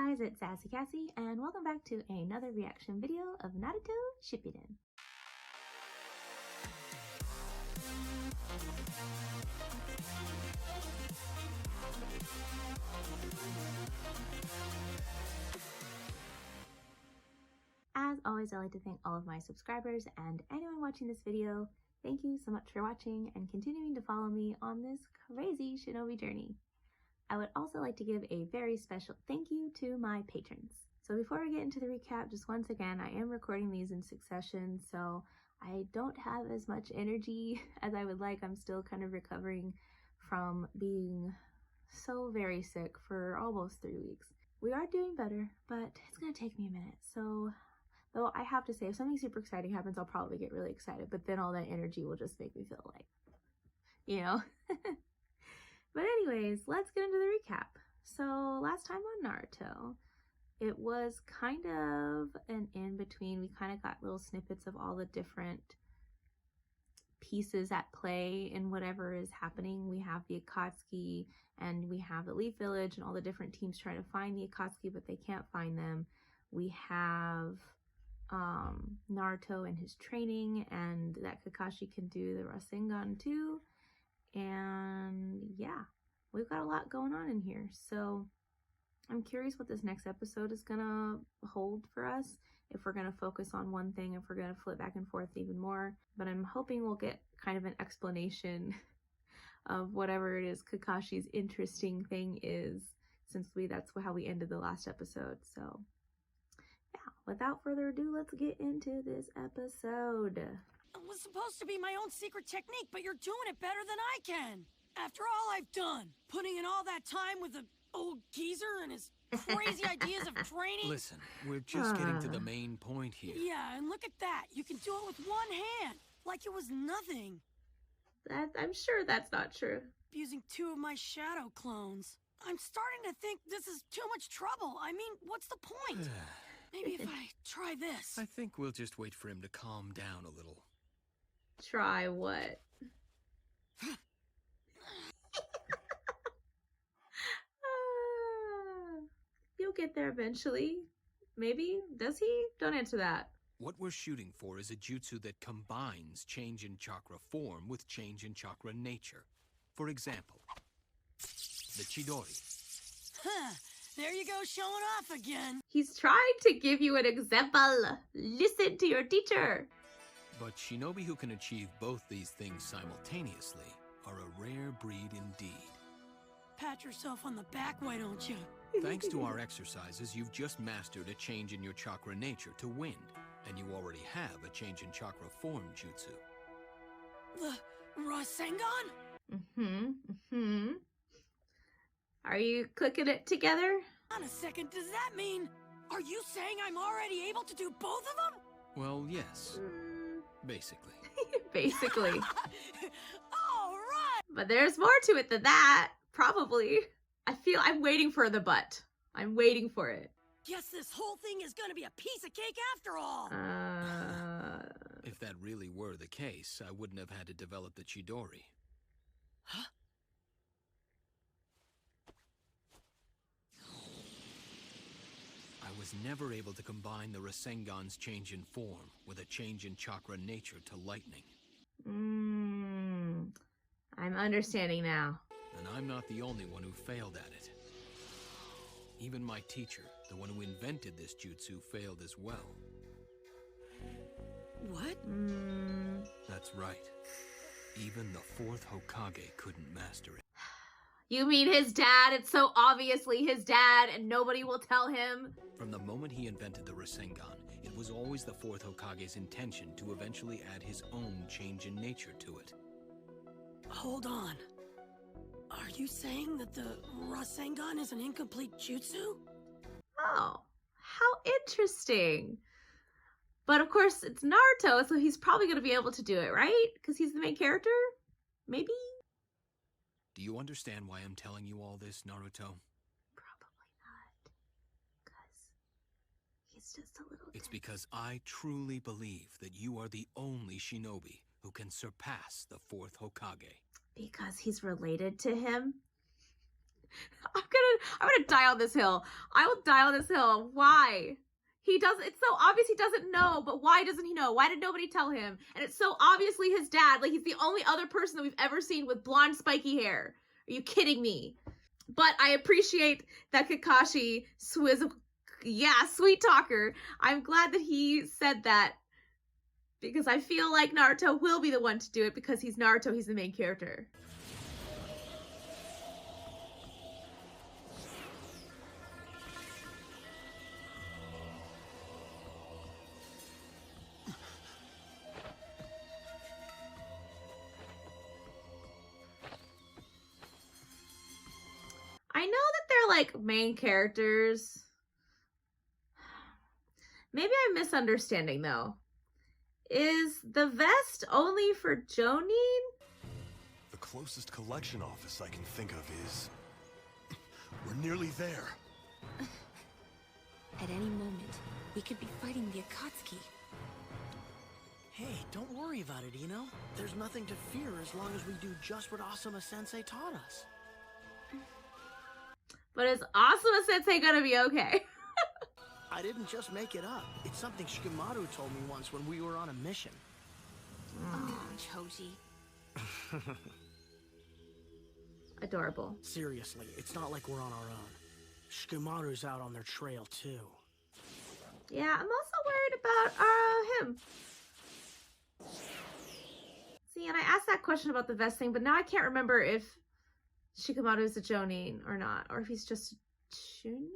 guys, it's Sassy Cassie, and welcome back to another reaction video of Naruto Shippuden. As always, I'd like to thank all of my subscribers and anyone watching this video. Thank you so much for watching and continuing to follow me on this crazy shinobi journey. I would also like to give a very special thank you to my patrons. So before we get into the recap, just once again, I am recording these in succession, so I don't have as much energy as I would like. I'm still kind of recovering from being so very sick for almost 3 weeks. We are doing better, but it's gonna take me a minute. So, though I have to say, if something super exciting happens, I'll probably get really excited, but then all that energy will just make me feel like, you know? But anyways, let's get into the recap. So last time on Naruto, it was kind of an in-between. We kind of got little snippets of all the different pieces at play in whatever is happening. We have the Akatsuki and we have the Leaf Village and all the different teams trying to find the Akatsuki, but they can't find them. We have Naruto and his training, and that Kakashi can do the Rasengan too. And yeah, we've got a lot going on in here. So I'm curious what this next episode is gonna hold for us. If we're gonna focus on one thing, if we're gonna flip back and forth even more. But I'm hoping we'll get kind of an explanation of whatever it is Kakashi's interesting thing is, since that's how we ended the last episode. So yeah, without further ado, let's get into this episode. It was supposed to be my own secret technique, but you're doing it better than I can. After all I've done, putting in all that time with the old geezer and his crazy ideas of training. Listen, we're just getting to the main point here. Yeah, and look at that. You can do it with one hand, like it was nothing. I'm sure that's not true. Using 2 of my shadow clones. I'm starting to think this is too much trouble. I mean, what's the point? Maybe if I try this. I think we'll just wait for him to calm down a little. Try what? You'll get there eventually. Maybe? Does he? Don't answer that. What we're shooting for is a jutsu that combines change in chakra form with change in chakra nature. For example, the Chidori. Huh. There you go, showing off again. He's trying to give you an example. Listen to your teacher. But shinobi who can achieve both these things simultaneously are a rare breed indeed. Pat yourself on the back, why don't you? Thanks to our exercises, you've just mastered a change in your chakra nature to wind, and you already have a change in chakra form jutsu. The Rasengan? Are you clicking it together? On a second, does that mean... Are you saying I'm already able to do both of them? Well, yes. Basically. Basically. All right! But there's more to it than that. Probably. I'm waiting for the but. I'm waiting for it. Guess this whole thing is gonna be a piece of cake after all. If that really were the case, I wouldn't have had to develop the Chidori. Huh? I was never able to combine the Rasengan's change in form with a change in chakra nature to lightning. I'm understanding now. And I'm not the only one who failed at it. Even my teacher, the one who invented this jutsu, failed as well. What? That's right. Even the 4th Hokage couldn't master it. You mean his dad? It's so obviously his dad and nobody will tell him. From the moment he invented the Rasengan, it was always the 4th Hokage's intention to eventually add his own change in nature to it. Hold on. Are you saying that the Rasengan is an incomplete jutsu? Oh, how interesting. But of course, it's Naruto, so he's probably going to be able to do it, right? Because he's the main character? Maybe? Do you understand why I'm telling you all this, Naruto? Probably not. Because he's just a little kid. It's because I truly believe that you are the only shinobi who can surpass the 4th Hokage. Because he's related to him? I'm gonna die on this hill. I will die on this hill. Why? He doesn't, it's so obvious he doesn't know, but why doesn't he know? Why did nobody tell him? And it's so obviously his dad. Like, he's the only other person that we've ever seen with blonde spiky hair. Are you kidding me? But I appreciate that Kakashi is a, sweet talker. I'm glad that he said that, because I feel like Naruto will be the one to do it because he's Naruto, he's the main character. I know that they're like main characters. Maybe I'm misunderstanding though. Is the vest only for Jonin? The closest collection office I can think of is... We're nearly there. At any moment, we could be fighting the Akatsuki. Hey, don't worry about it, Ino. There's nothing to fear as long as we do just what Asuma-sensei taught us. But is Asuma-sensei gonna be okay? I didn't just make it up. It's something Shikamaru told me once when we were on a mission. Oh, Choji. Adorable. Seriously, it's not like we're on our own. Shikamaru's out on their trail, too. Yeah, I'm also worried about him. See, and I asked that question about the vest thing, but now I can't remember if Shikamaru is a Jonin or not, or if he's just a Chunin?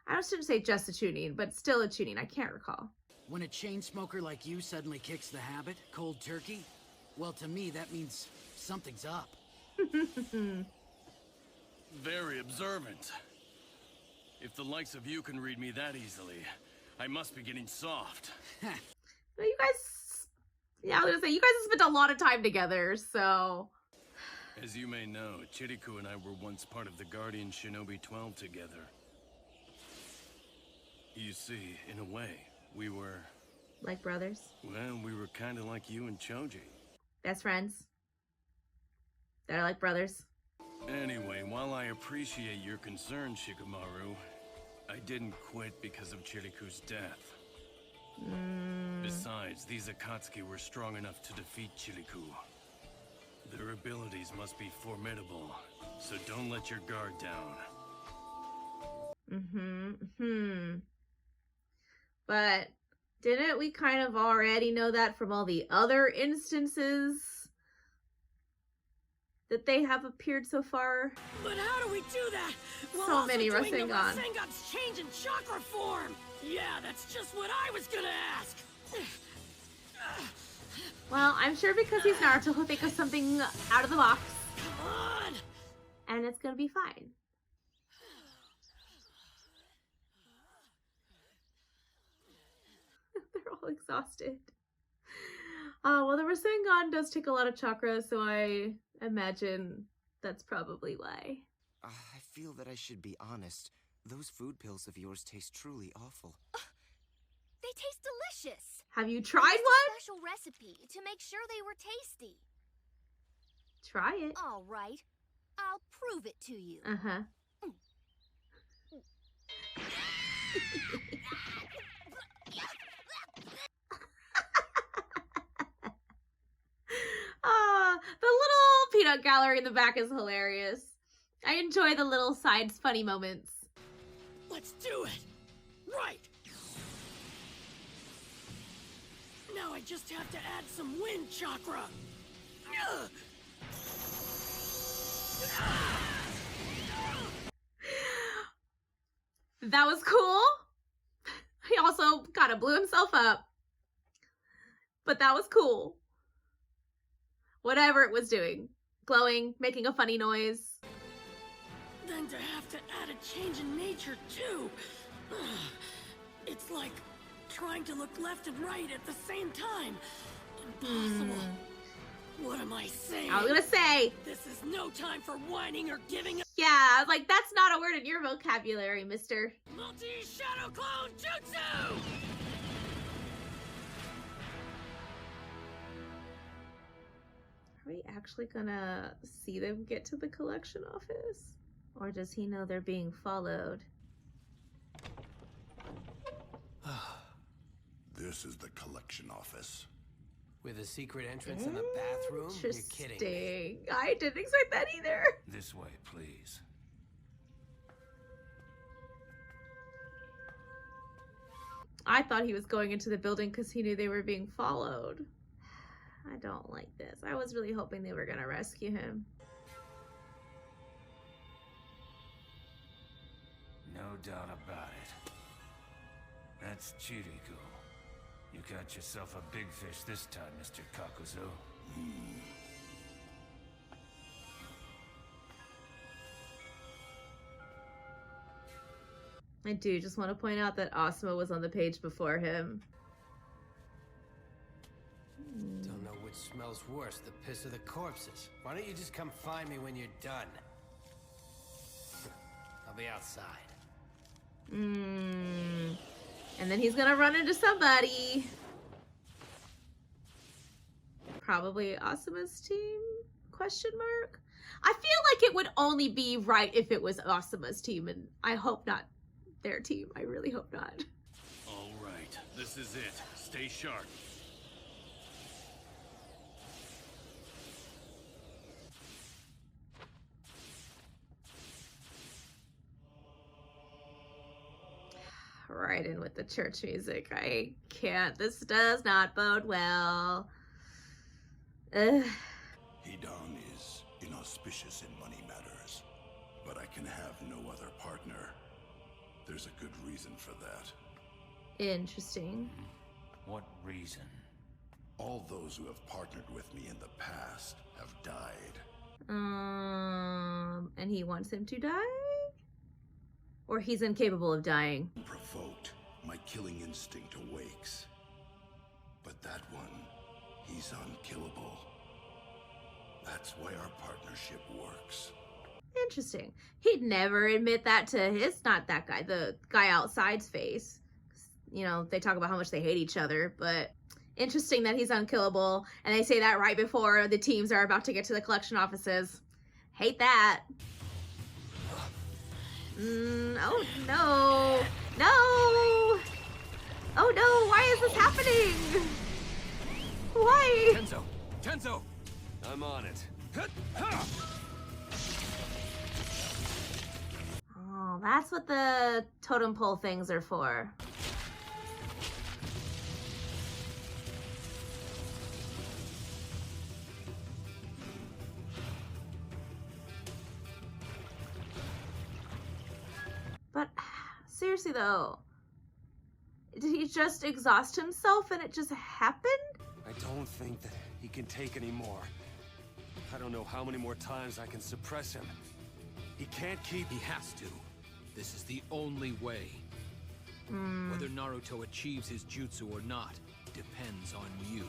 I shouldn't say just a Chunin, but still a Chunin. I can't recall. When a chain smoker like you suddenly kicks the habit, cold turkey, well, to me, that means something's up. Very observant. If the likes of you can read me that easily, I must be getting soft. Well, you guys, yeah, I was gonna say, you guys have spent a lot of time together, so... As you may know, Chiriku and I were once part of the Guardian Shinobi 12 together. You see, in a way, we were... Like brothers? Well, we were kind of like you and Choji. Best friends? That are like brothers? Anyway, while I appreciate your concern, Shikamaru, I didn't quit because of Chiriku's death. Besides, these Akatsuki were strong enough to defeat Chiriku. Their abilities must be formidable, so don't let your guard down. But didn't we kind of already know that from all the other instances that they have appeared so far? But how do we do that? While So also many doing the Rasengan. Rasengan's change in chakra form. Yeah, that's just what I was gonna ask. Well, I'm sure because he's Naruto, he'll think of something out of the box. Come on. And it's gonna be fine. They're all exhausted. Well, the Rasengan does take a lot of chakra, so I imagine that's probably why. I feel that I should be honest. Those food pills of yours taste truly awful. They taste delicious. Have you tried I used one? a special recipe to make sure they were tasty. Try it. All right. I'll prove it to you. Uh-huh. The little peanut gallery in the back is hilarious. I enjoy the little sides funny moments. Let's do it. Right. Now I just have to add some wind chakra. That was cool. He also kind of blew himself up. But that was cool. Whatever it was doing. Glowing, making a funny noise. Then to have to add a change in nature too. It's like trying to look left and right at the same time. Impossible. What am I saying? I was gonna say. This is no time for whining or giving up. Yeah, I was like, that's not a word in your vocabulary, mister. Montee Shadow Clone Jutsu! Are we actually gonna see them get to the collection office? Or does he know they're being followed? This is the collection office. With a secret entrance in the bathroom? You're kidding me. I didn't expect that either. This way, please. I thought he was going into the building because he knew they were being followed. I don't like this. I was really hoping they were going to rescue him. No doubt about it. That's Chiriku. You got yourself a big fish this time, Mr. Kakuzu. I do just want to point out that Asuma was on the page before him. Don't know which smells worse, the piss or the corpses. Why don't you just come find me when you're done? I'll be outside. And then he's gonna run into somebody. Probably Asuma's team? Question mark? I feel like it would only be right if it was Asuma's team, and I hope not their team. I really hope not. All right, this is it. Stay sharp. Right in with the church music. I can't. This does not bode well. Ugh. Hidan is inauspicious in money matters, but I can have no other partner. There's a good reason for that. Interesting. What reason? All those who have partnered with me in the past have died. And he wants him to die? Or he's incapable of dying? Provoked, my killing instinct awakes. But that one, he's unkillable. That's why our partnership works. Interesting. He'd never admit that to his, not that guy, the guy outside's face. You know, they talk about how much they hate each other, but interesting that he's unkillable. And they say that right before the teams are about to get to the collection offices. Hate that. Oh no. No! Oh no, why is this happening? Why? Tenzo! Tenzo! I'm on it. Oh, that's what the totem pole things are for. But seriously though, did he just exhaust himself and it just happened? I don't think that he can take any more. I don't know how many more times I can suppress him. He can't keep... He has to. This is the only way. Whether Naruto achieves his jutsu or not depends on you.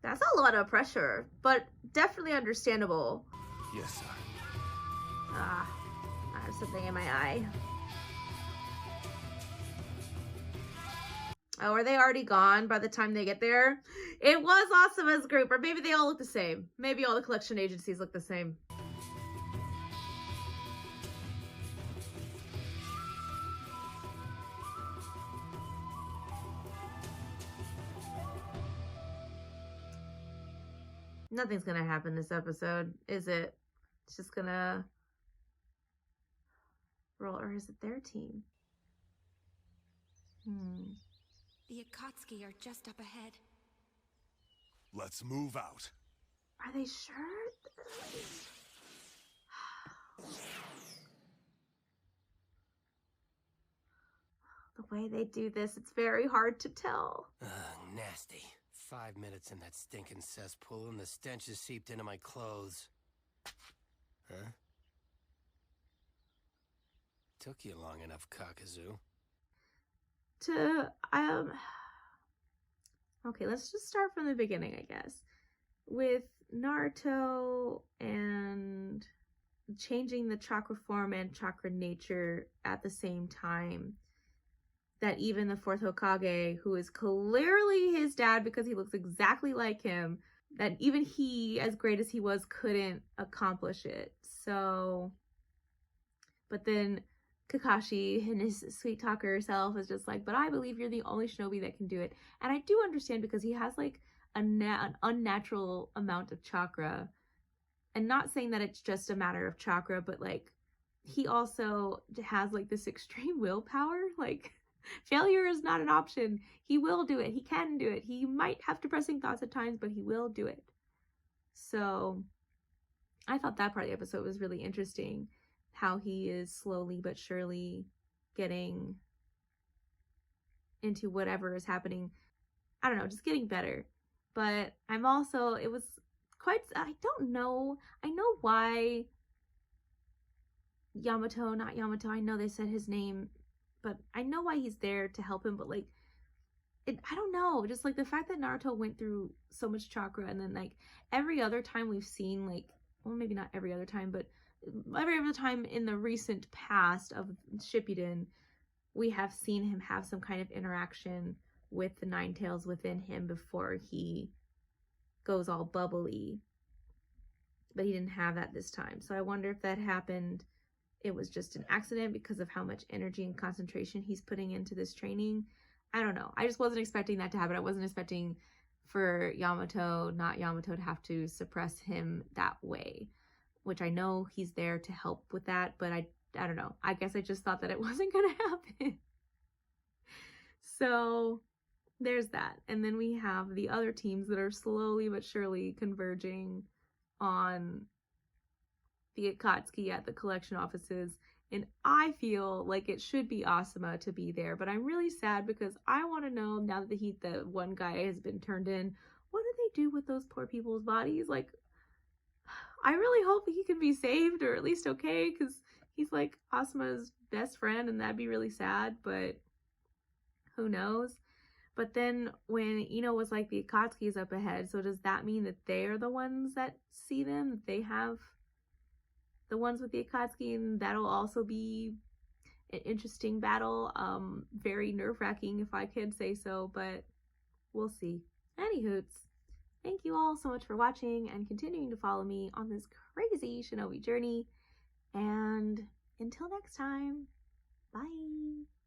That's a lot of pressure, but definitely understandable. Yes, sir. Ah, I have something in my eye. Oh, are they already gone by the time they get there? It was Asuma's group, or maybe they all look the same. Maybe all the collection agencies look the same. Nothing's gonna happen this episode, is it? It's just gonna roll, or is it their team? The Akatsuki are just up ahead. Let's move out. Are they sure? The way they do this, it's very hard to tell. Nasty. 5 minutes in that stinking cesspool and the stench has seeped into my clothes. Huh? Took you long enough, Kakuzu. Okay, let's just start from the beginning, I guess. With Naruto and changing the chakra form and chakra nature at the same time. That even the fourth Hokage, who is clearly his dad because he looks exactly like him, that even he, as great as he was, couldn't accomplish it. So But then Kakashi and his sweet talker self is just like, but I believe you're the only shinobi that can do it. And I do understand because he has like an unnatural amount of chakra. And not saying that it's just a matter of chakra, but like he also has like this extreme willpower. Like failure is not an option. He will do it. He can do it. He might have depressing thoughts at times, but he will do it. So I thought that part of the episode was really interesting. How he is slowly but surely getting into whatever is happening. I don't know, just getting better. But I'm also, it was quite, I don't know. I know why Yamato, not Yamato, I know they said his name, but I know why he's there to help him, but like, I don't know, just like the fact that Naruto went through so much chakra, and then like every other time we've seen like, well maybe not every other time, but every other time in the recent past of Shippuden, we have seen him have some kind of interaction with the Nine Tails within him before he goes all bubbly. But he didn't have that this time. So I wonder if that happened, it was just an accident because of how much energy and concentration he's putting into this training. I don't know. I just wasn't expecting that to happen. I wasn't expecting for Yamato, not Yamato, to have to suppress him that way. Which I know he's there to help with that, but I don't know. I guess I just thought that it wasn't going to happen. So there's that. And then we have the other teams that are slowly but surely converging on the Akatsuki at the collection offices. And I feel like it should be Asuma to be there, but I'm really sad because I want to know, now that the one guy has been turned in, what do they do with those poor people's bodies? Like, I really hope he can be saved, or at least okay, because he's like Asuma's best friend, and that'd be really sad, but who knows? But then when Ino was like, the Akatsuki is up ahead, so does that mean that they're the ones that see them? That they have the ones with the Akatsuki, and that'll also be an interesting battle. Very nerve-wracking, if I could say so, but we'll see. Anywhoots. Thank you all so much for watching and continuing to follow me on this crazy shinobi journey. And until next time, bye!